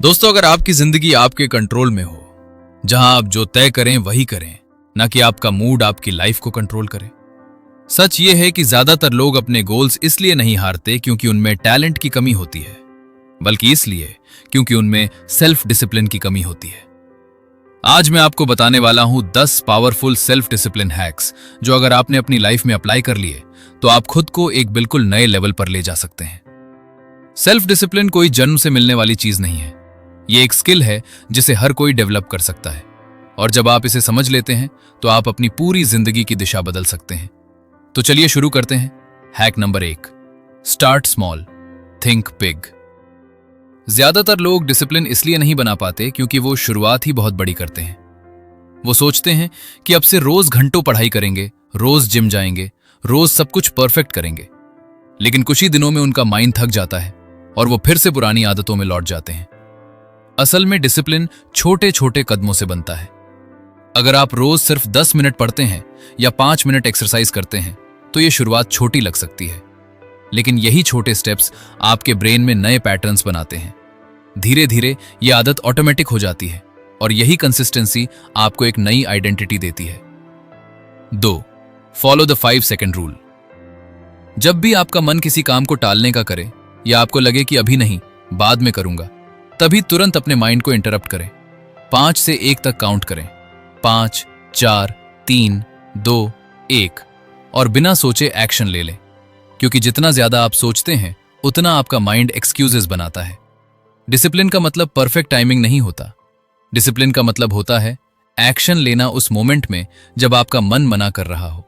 दोस्तों, अगर आपकी जिंदगी आपके कंट्रोल में हो, जहां आप जो तय करें वही करें, ना कि आपका मूड आपकी लाइफ को कंट्रोल करे। सच ये है कि ज्यादातर लोग अपने गोल्स इसलिए नहीं हारते क्योंकि उनमें टैलेंट की कमी होती है, बल्कि इसलिए क्योंकि उनमें सेल्फ डिसिप्लिन की कमी होती है। आज मैं आपको बताने वाला हूं 10 पावरफुल सेल्फ डिसिप्लिन हैक्स, जो अगर आपने अपनी लाइफ में अप्लाई कर लिए तो आप खुद को एक बिल्कुल नए लेवल पर ले जा सकते हैं। सेल्फ डिसिप्लिन कोई जन्म से मिलने वाली चीज नहीं है। ये एक स्किल है जिसे हर कोई डेवलप कर सकता है, और जब आप इसे समझ लेते हैं तो आप अपनी पूरी जिंदगी की दिशा बदल सकते हैं। तो चलिए शुरू करते हैं। Hack number 1, start small, think big. ज्यादातर लोग डिसिप्लिन इसलिए नहीं बना पाते क्योंकि वो शुरुआत ही बहुत बड़ी करते हैं। वो सोचते हैं कि अब से रोज घंटों पढ़ाई करेंगे, रोज जिम जाएंगे, रोज सब कुछ परफेक्ट करेंगे। लेकिन कुछ ही दिनों में उनका माइंड थक जाता है और वो फिर से पुरानी आदतों में लौट जाते हैं। असल में डिसिप्लिन छोटे छोटे कदमों से बनता है। अगर आप रोज सिर्फ 10 मिनट पढ़ते हैं या 5 मिनट एक्सरसाइज करते हैं तो ये शुरुआत छोटी लग सकती है, लेकिन यही छोटे स्टेप्स आपके ब्रेन में नए पैटर्न्स बनाते हैं। धीरे धीरे ये आदत ऑटोमेटिक हो जाती है और यही कंसिस्टेंसी आपको एक नई आइडेंटिटी देती है। 2, फॉलो द 5 सेकंड रूल। जब भी आपका मन किसी काम को टालने का करे या आपको लगे कि अभी नहीं, बाद में करूंगा, तभी तुरंत अपने माइंड को इंटरप्ट करें। 5 से 1 तक काउंट करें। 5, 4, 3, 2, 1 और बिना सोचे एक्शन ले लें, क्योंकि जितना ज्यादा आप सोचते हैं उतना आपका माइंड एक्सक्यूजेस बनाता है। डिसिप्लिन का मतलब परफेक्ट टाइमिंग नहीं होता। डिसिप्लिन का मतलब होता है एक्शन लेना उस मोमेंट में जब आपका मन मना कर रहा हो।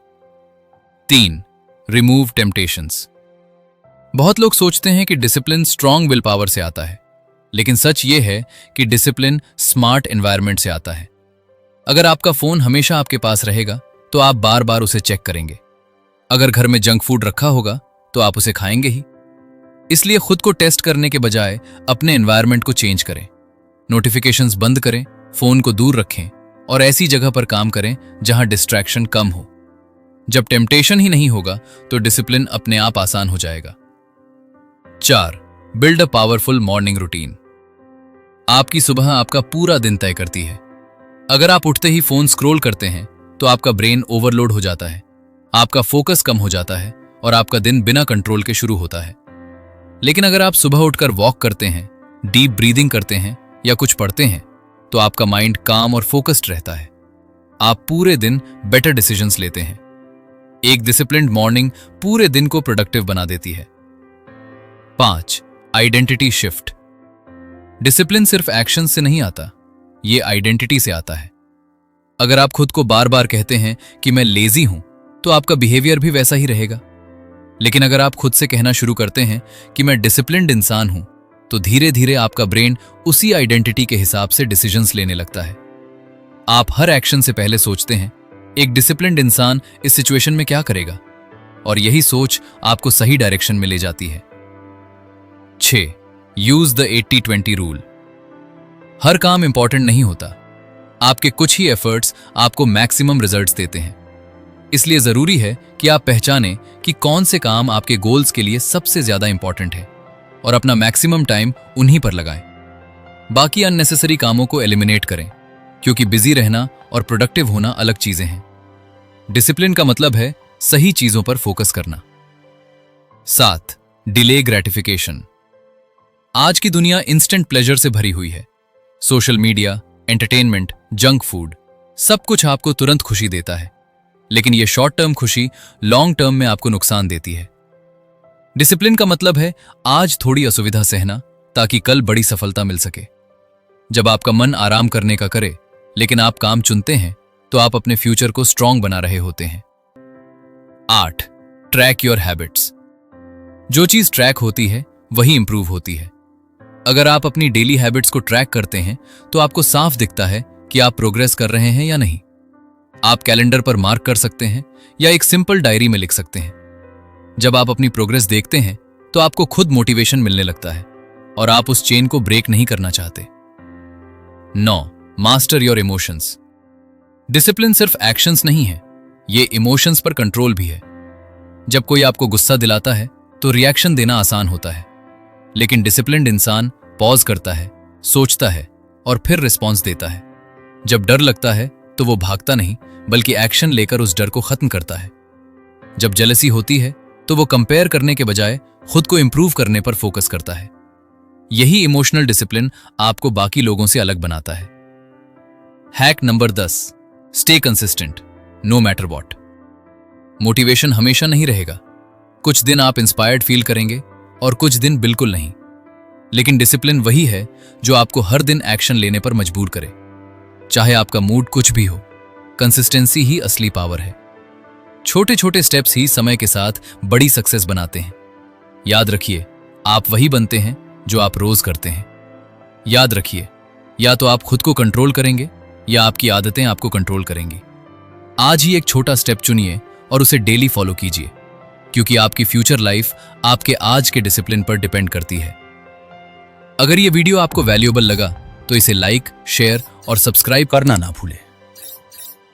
3, रिमूव टेम्पटेशंस। बहुत लोग सोचते हैं कि डिसिप्लिन स्ट्रांग विल पावर से आता है, लेकिन सच ये है कि डिसिप्लिन स्मार्ट एनवायरनमेंट से आता है। अगर आपका फोन हमेशा आपके पास रहेगा तो आप बार बार उसे चेक करेंगे। अगर घर में जंक फूड रखा होगा तो आप उसे खाएंगे ही। इसलिए खुद को टेस्ट करने के बजाय अपने एनवायरनमेंट को चेंज करें। नोटिफिकेशंस बंद करें, फोन को दूर रखें और ऐसी जगह पर काम करें जहां डिस्ट्रैक्शन कम हो। जब टेम्पटेशन ही नहीं होगा तो डिसिप्लिन अपने आप आसान हो जाएगा। 4, build a powerful morning routine. आपकी सुबह आपका पूरा दिन तय करती है। अगर आप उठते ही फोन स्क्रॉल करते हैं तो आपका ब्रेन ओवरलोड हो जाता है, आपका फोकस कम हो जाता है और आपका दिन बिना कंट्रोल के शुरू होता है। लेकिन अगर आप सुबह उठकर वॉक करते हैं, डीप ब्रीदिंग करते हैं या कुछ पढ़ते हैं तो आपका माइंड काम और फोकस्ड रहता है। आप पूरे दिन बेटर डिसीजंस लेते हैं। एक डिसिप्लिन्ड मॉर्निंग पूरे दिन को प्रोडक्टिव बना देती है। 5, आइडेंटिटी शिफ्ट। डिसिप्लिन सिर्फ एक्शन से नहीं आता, ये आइडेंटिटी से आता है। अगर आप खुद को बार बार कहते हैं कि मैं लेजी हूं तो आपका बिहेवियर भी वैसा ही रहेगा। लेकिन अगर आप खुद से कहना शुरू करते हैं कि मैं डिसिप्लिन्ड इंसान हूं तो धीरे धीरे आपका ब्रेन उसी आइडेंटिटी के हिसाब से डिसीजंस लेने लगता है। आप हर एक्शन से पहले सोचते हैं एक डिसिप्लिन्ड इंसान इस सिचुएशन में क्या करेगा, और यही सोच आपको सही डायरेक्शन में ले जाती है। 6, यूज द 80-20 रूल। हर काम इंपॉर्टेंट नहीं होता। आपके कुछ ही एफर्ट्स आपको मैक्सिमम रिजल्ट्स देते हैं। इसलिए जरूरी है कि आप पहचानें कि कौन से काम आपके गोल्स के लिए सबसे ज्यादा इंपॉर्टेंट है और अपना मैक्सिमम टाइम उन्हीं पर लगाएं। बाकी अननेसेसरी कामों को एलिमिनेट करें, क्योंकि बिजी रहना और प्रोडक्टिव होना अलग चीजें हैं। डिसिप्लिन का मतलब है सही चीजों पर फोकस करना। 7, डिले ग्रेटिफिकेशन। आज की दुनिया इंस्टेंट प्लेजर से भरी हुई है। Social media, entertainment, junk food, सब कुछ आपको तुरंत खुशी देता है, लेकिन यह शॉर्ट टर्म खुशी लॉन्ग टर्म में आपको नुकसान देती है। डिसिप्लिन का मतलब है आज थोड़ी असुविधा सहना ताकि कल बड़ी सफलता मिल सके। जब आपका मन आराम करने का करे लेकिन आप काम चुनते हैं तो आप अपने फ्यूचर को स्ट्रांग बना रहे होते हैं। 8, ट्रैक योर हैबिट्स। जो चीज ट्रैक होती है वही इंप्रूव होती है। अगर आप अपनी डेली हैबिट्स को ट्रैक करते हैं तो आपको साफ दिखता है कि आप प्रोग्रेस कर रहे हैं या नहीं। आप कैलेंडर पर मार्क कर सकते हैं या एक सिंपल डायरी में लिख सकते हैं। जब आप अपनी प्रोग्रेस देखते हैं तो आपको खुद मोटिवेशन मिलने लगता है और आप उस चेन को ब्रेक नहीं करना चाहते। 9, मास्टर योर इमोशंस। डिसिप्लिन सिर्फ एक्शंस नहीं है, ये इमोशंस पर कंट्रोल भी है। जब कोई आपको गुस्सा दिलाता है तो रिएक्शन देना आसान होता है, लेकिन डिसिप्लिन्ड इंसान पॉज करता है, सोचता है और फिर रिस्पॉन्स देता है। जब डर लगता है तो वो भागता नहीं बल्कि एक्शन लेकर उस डर को खत्म करता है। जब जेलसी होती है तो वो कंपेयर करने के बजाय खुद को इंप्रूव करने पर फोकस करता है। यही इमोशनल डिसिप्लिन आपको बाकी लोगों से अलग बनाता है। Hack number 10, stay consistent no matter what. Motivation हमेशा नहीं रहेगा। कुछ दिन आप इंस्पायर्ड फील करेंगे और कुछ दिन बिल्कुल नहीं, लेकिन डिसिप्लिन वही है जो आपको हर दिन एक्शन लेने पर मजबूर करे। चाहे आपका मूड कुछ भी हो, कंसिस्टेंसी ही असली पावर है। छोटे छोटे स्टेप्स ही समय के साथ बड़ी सक्सेस बनाते हैं। याद रखिए, आप वही बनते हैं जो आप रोज करते हैं। याद रखिए, या तो आप खुद को कंट्रोल करेंगे या आपकी आदतें आपको कंट्रोल करेंगी। आज ही एक छोटा स्टेप चुनिए और उसे डेली फॉलो कीजिए, क्योंकि आपकी फ्यूचर लाइफ आपके आज के डिसिप्लिन पर डिपेंड करती है। अगर ये वीडियो आपको वैल्यूएबल लगा तो इसे लाइक, शेयर और सब्सक्राइब करना ना भूलें।